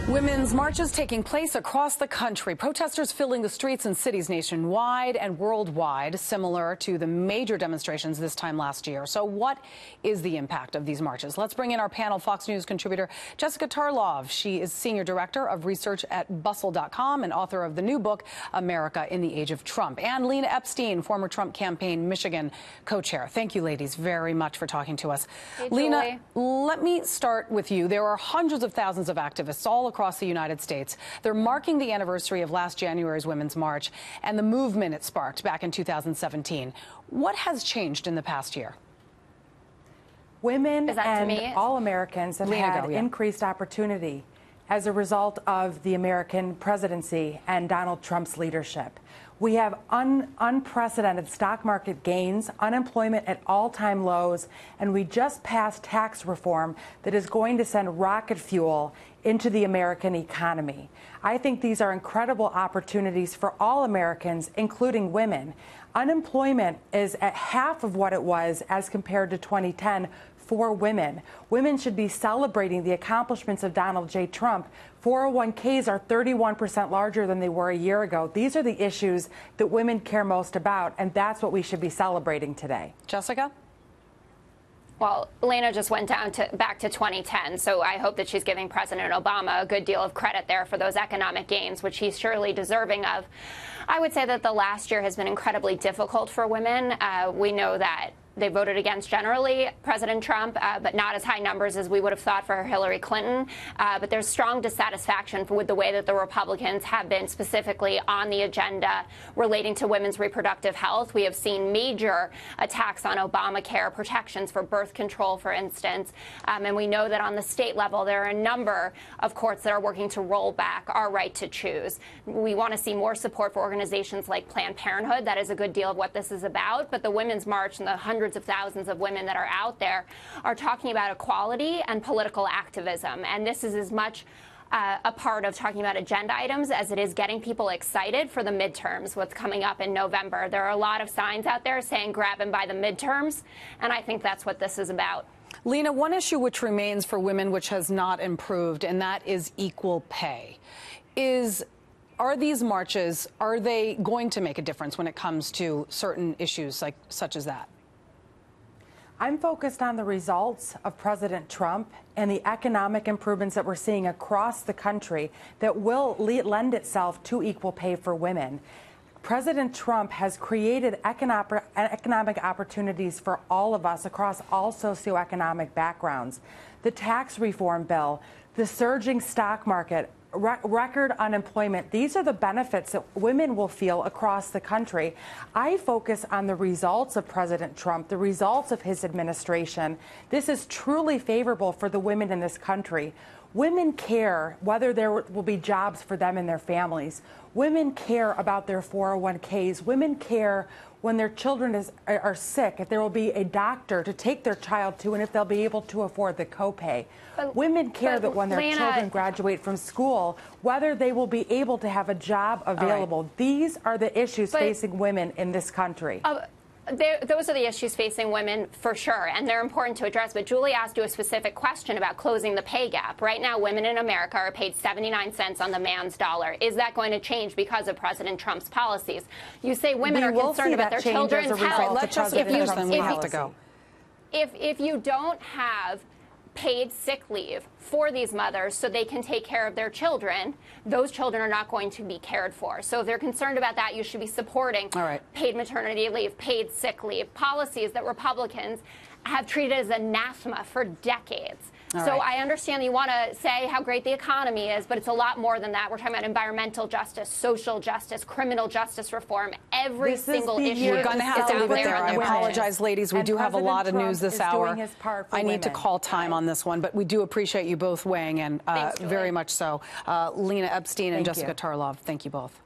Women's marches taking place across the country. Protesters filling the streets in cities nationwide and worldwide, similar to the major demonstrations this time last year. So what is the impact of these marches? Let's bring in our panel, Fox News contributor Jessica Tarlov. She is Senior Director of Research at Bustle.com and author of the new book, America in the Age of Trump. And Lena Epstein, former Trump campaign Michigan co-chair. Thank you, ladies, very much for talking to us. Hey, Lena, let me start with you. There are hundreds of thousands of activists all across the United States. They're marking the anniversary of last January's Women's March and the movement it sparked back in 2017. What has changed in the past year? Women and all Americans have had yeah. increased opportunity as a result of the American presidency and Donald Trump's leadership. We have unprecedented stock market gains, unemployment at all-time lows, and we just passed tax reform that is going to send rocket fuel into the American economy. I think these are incredible opportunities for all Americans, including women. Unemployment is at half of what it was as compared to 2010 for women. Women should be celebrating the accomplishments of Donald J. Trump. 401ks are 31% larger than they were a year ago. These are the issues that women care most about, and that's what we should be celebrating today. Jessica? Well, Lena just went back to 2010, so I hope that she's giving President Obama a good deal of credit there for those economic gains, which he's surely deserving of. I would say that the last year has been incredibly difficult for women. We know that they voted against generally President Trump, but not as high numbers as we would have thought for Hillary Clinton. But there's strong dissatisfaction with the way that the Republicans have been specifically on the agenda relating to women's reproductive health. We have seen major attacks on Obamacare, protections for birth control, for instance. And we know that on the state level, there are a number of courts that are working to roll back our right to choose. We want to see more support for organizations like Planned Parenthood. That is a good deal of what this is about. But the Women's March and the hundreds of thousands of women that are out there are talking about equality and political activism. And this is as much a part of talking about agenda items as it is getting people excited for the midterms, what's coming up in November. There are a lot of signs out there saying grab them by the midterms, and I think that's what this is about. Lena, one issue which remains for women which has not improved, and that is equal pay. Are these marches, are they going to make a difference when it comes to certain issues such as that? I'm focused on the results of President Trump and the economic improvements that we're seeing across the country that will lend itself to equal pay for women. President Trump has created economic opportunities for all of us across all socioeconomic backgrounds. The tax reform bill, the surging stock market, record unemployment. These are the benefits that women will feel across the country. I focus on the results of President Trump, the results of his administration. This is truly favorable for the women in this country. Women care whether there will be jobs for them and their families. Women care about their 401ks. Women care when their children are sick, if there will be a doctor to take their child to, and if they'll be able to afford the copay. Women care that when their children graduate from school, whether they will be able to have a job available. Right. These are the issues facing women in this country. Those are the issues facing women for sure, and they're important to address. But Julie asked you a specific question about closing the pay gap. Right now, women in America are paid 79 cents on the man's dollar. Is that going to change because of President Trump's policies? You say women are concerned about their children's health. If you don't have paid sick leave for these mothers so they can take care of their children, those children are not going to be cared for. So if they're concerned about that, you should be supporting paid maternity leave, paid sick leave, policies that Republicans have treated as anathema for decades. I understand that you want to say how great the economy is, but it's a lot more than that. We're talking about environmental justice, social justice, criminal justice reform. Every single issue. We're going to have to leave it there. I apologize, ladies. We do have a lot of news this hour. I need to call time on this one, but we do appreciate you both weighing in very much so. Lena Epstein and Jessica Tarlov, thank you both.